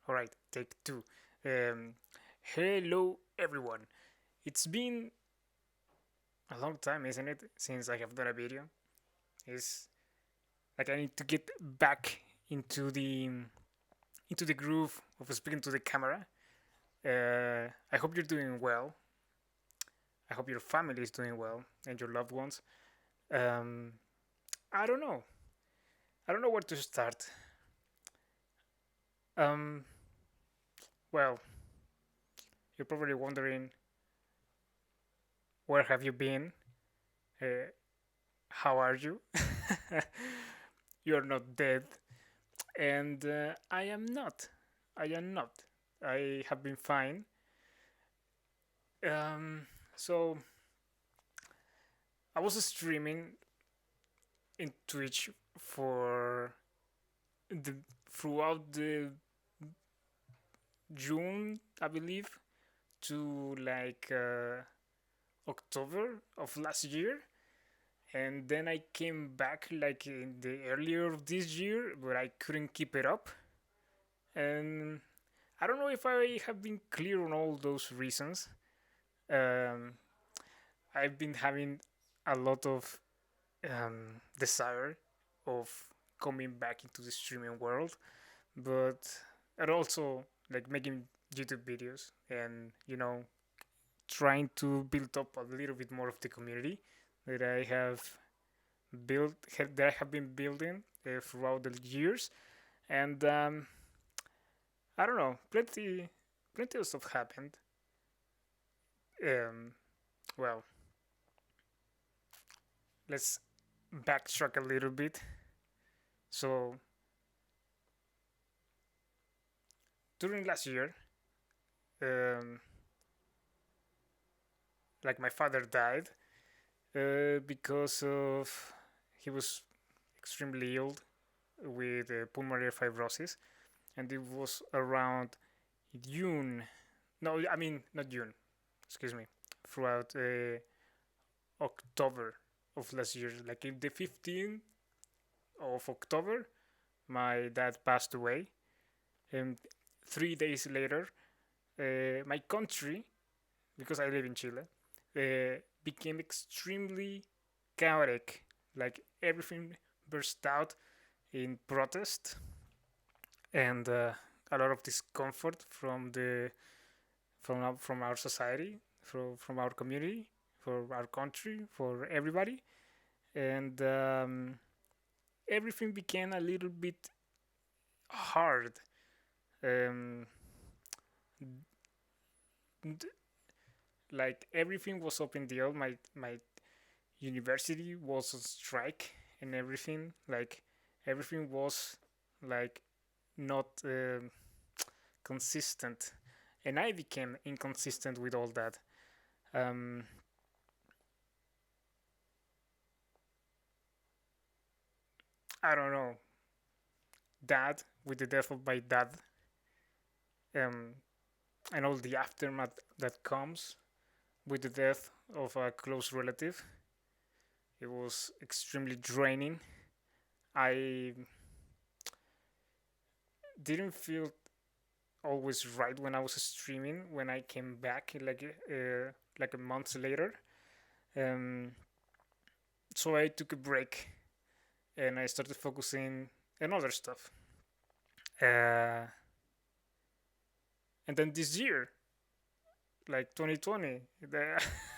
All right, take two. Um, Hello, everyone. It's been a long time, isn't it, since I have done a video? It's like I need to get back into the groove of speaking to the camera. I hope you're doing well. I hope your family is doing well and your loved ones. Um, I don't know. I don't know where to start. Um, well, you're probably wondering where have you been? Uh, how are you? You're not dead, and I am not. I am not. I have been fine. Um, so I was streaming in Twitch for the throughout the June, I believe, to like October of last year, and then I came back like in the earlier of this year, but I couldn't keep it up, and I don't know if I have been clear on all those reasons. Um, I've been having a lot of desire of coming back into the streaming world, but and also like making YouTube videos and trying to build up a little bit more of the community that I have that I have been building throughout the years, and I don't know, plenty of stuff happened. Um, well, let's backtrack a little bit. So during last year, um, like my father died because of he was extremely ill with pulmonary fibrosis, and it was around June. No, I mean not June. Excuse me. Throughout October of last year, like in the 15th of October, my dad passed away, and 3 days later, my country, because I live in Chile, became extremely chaotic. Like everything burst out in protest and a lot of discomfort from our society, from our community, for our country, for everybody, and everything became a little bit hard. Um, like everything was up in the air. My university was on strike and everything. Like everything was like not consistent, and I became inconsistent with all that. Um, I don't know. Dad, with the death of my dad, um, and all the aftermath that comes with the death of a close relative, it was extremely draining. I didn't feel always right when I was streaming. When I came back, like a month later, um, so I took a break and I started focusing on other stuff. Uh, and then this year, like 2020,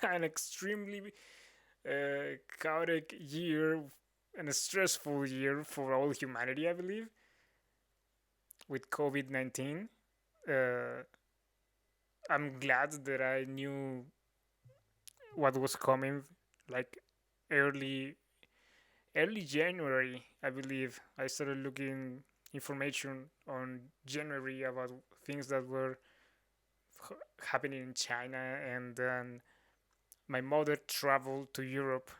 an extremely chaotic year and a stressful year for all humanity, I believe, with COVID 19. Uh, I'm glad that I knew what was coming, like early early January, I believe. I started looking information on January about things that were happening in China, and then my mother traveled to Europe,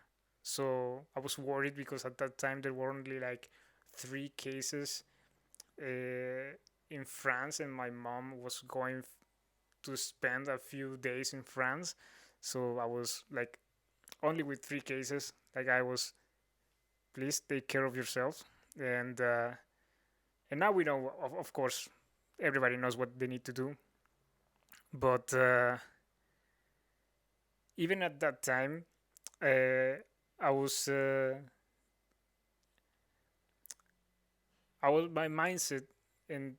so I was worried because at that time there were only like 3 cases in France, and my mom was going to spend a few days in France, so I was like only with 3 cases. Like I was, please take care of yourself, and now we know, of course, everybody knows what they need to do. But even at that time, uh, I was my mindset and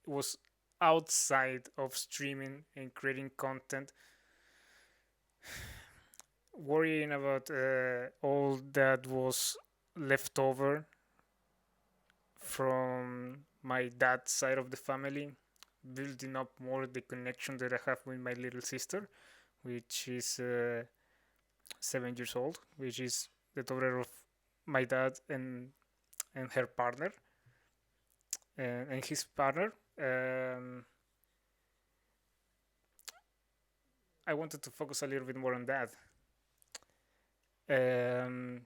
was outside of streaming and creating content, worrying about all that was left over from my dad's side of the family, building up more the connection that I have with my little sister, which is 7 years old, which is the daughter of my dad and her partner and his partner. Um, I wanted to focus a little bit more on that. Um,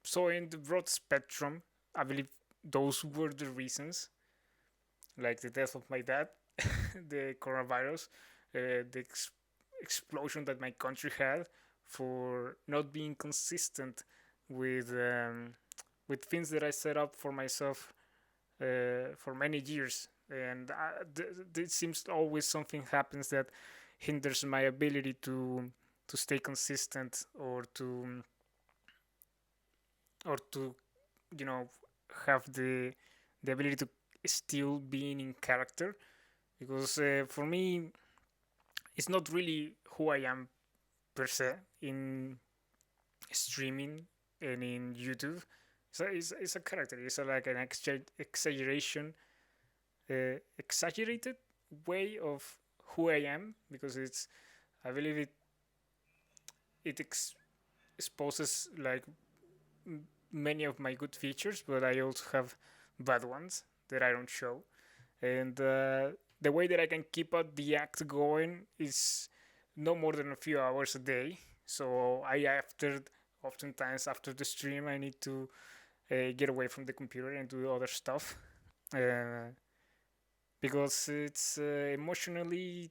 so, in the broad spectrum, I believe those were the reasons, like the death of my dad, the coronavirus, the explosion that my country had for not being consistent with with things that I set up for myself for many years, and it seems always something happens that hinders my ability to stay consistent or to you know have the ability to still being in character, because for me it's not really who I am per se in streaming and in YouTube. So it's a character. It's like an exaggeration, exaggerated way of who I am, because I believe it exposes like many of my good features, but I also have bad ones that I don't show. And the way that I can keep up the act going is no more than a few hours a day. So oftentimes after the stream, I need to get away from the computer and do other stuff, uh, because it's emotionally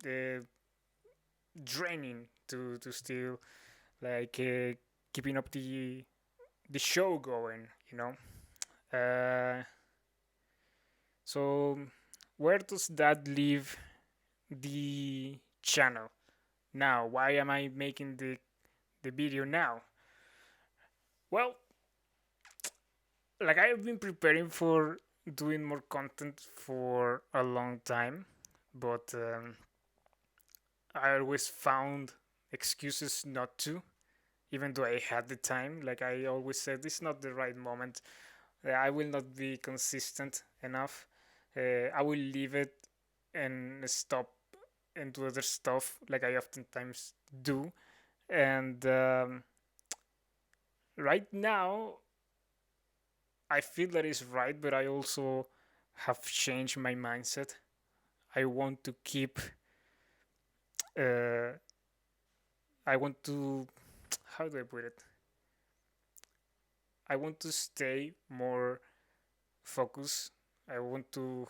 uh, draining to still like keeping up the show going. Uh, so where does that leave the channel now? Why am I making the video now? Well, like I've been preparing for doing more content for a long time, but I always found excuses not to, even though I had the time. Like I always said, it's not the right moment. I will not be consistent enough. I will leave it and stop and do other stuff, like I oftentimes do. And right now, I feel that is right, but I also have changed my mindset. I want to keep. Uh, I want to. How do I put it? I want to stay more focused. I want to.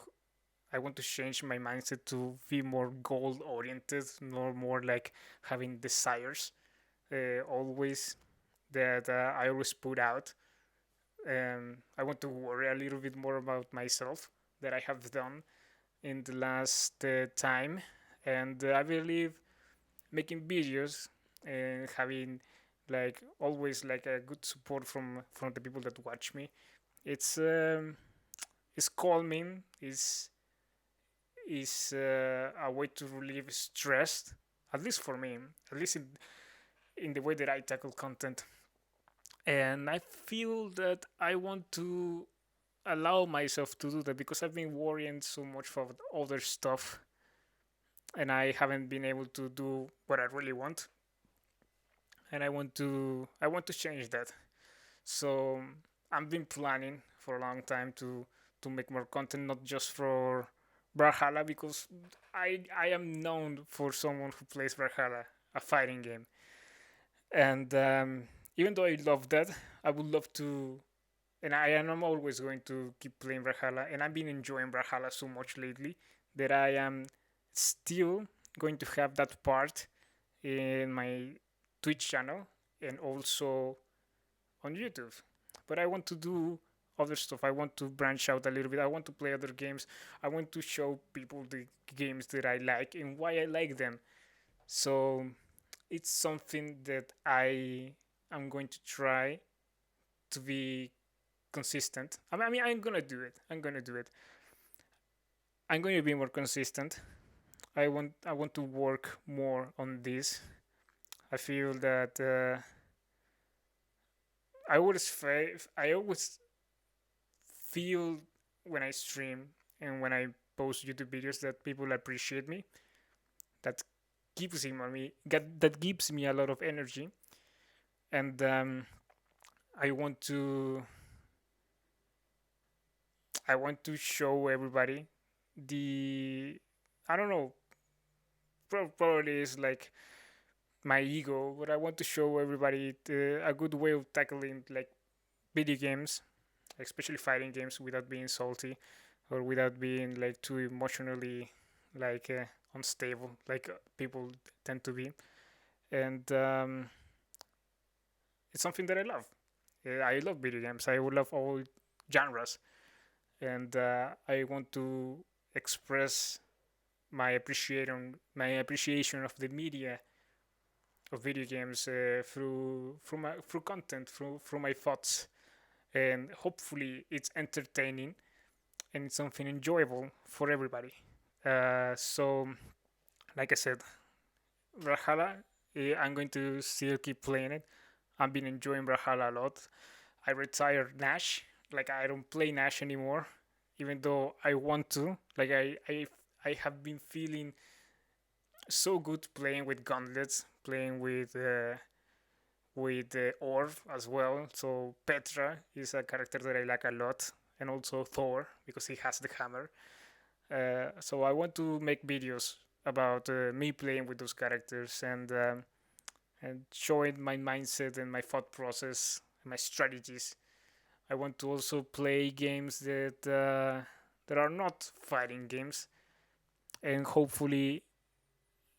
I want to change my mindset to be more goal oriented, no more like having desires. Always that I always put out. I want to worry a little bit more about myself that I have done in the last time, and I believe making videos and having like always like a good support from the people that watch me. It's calming. Is a way to relieve stress, at least for me, at least in the way that I tackle content. And I feel that I want to allow myself to do that because I've been worrying so much for other stuff and I haven't been able to do what I really want. And I want to change that. So I've been planning for a long time to make more content, not just for Brawlhalla, because I am known for someone who plays Brawlhalla, a fighting game, and even though I love that, I would love to, and I am always going to keep playing Brawlhalla, and I've been enjoying Brawlhalla so much lately that I am still going to have that part in my Twitch channel and also on YouTube. But I want to do other stuff. I want to branch out a little bit. I want to play other games. I want to show people the games that I like and why I like them. So it's something that I am going to try to be consistent. I mean, I'm gonna do it. I'm gonna do it. I'm going to be more consistent. I want to work more on this. I feel that I always feel when I stream and when I post YouTube videos that people appreciate me. That that gives me a lot of energy, and I want to I want to show everybody the I don't know, probably is like my ego, but I want to show everybody a good way of tackling like video games, especially fighting games, without being salty or without being like too emotionally like unstable, like people tend to be. And it's something that I love. I love video games. I would love all genres, and I want to express my appreciation of the media of video games through content, through my thoughts, and hopefully it's entertaining and it's something enjoyable for everybody. So, like I said, Brawlhalla, I'm going to still keep playing it. I've been enjoying Brawlhalla a lot. I retired Nash. Like I don't play Nash anymore, even though I want to. Like I have been feeling so good playing with gauntlets, playing with Orv as well. So Petra is a character that I like a lot, and also Thor because he has the hammer. So I want to make videos about me playing with those characters and showing my mindset and my thought process and my strategies. I want to also play games that are not fighting games, and hopefully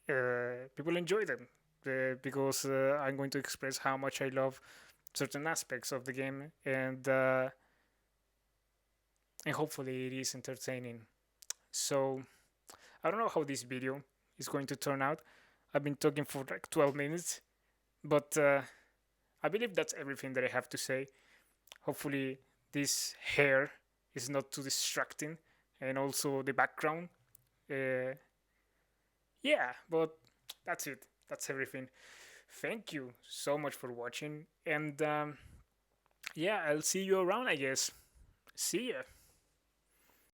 people enjoy them because I'm going to express how much I love certain aspects of the game, and hopefully it is entertaining. So I don't know how this video is going to turn out. I've been talking for like 12 minutes, but I believe that's everything that I have to say. Hopefully this hair is not too distracting, and also the background. Uh, yeah, but that's it. That's everything. Thank you so much for watching, and yeah, I'll see you around, I guess. See ya.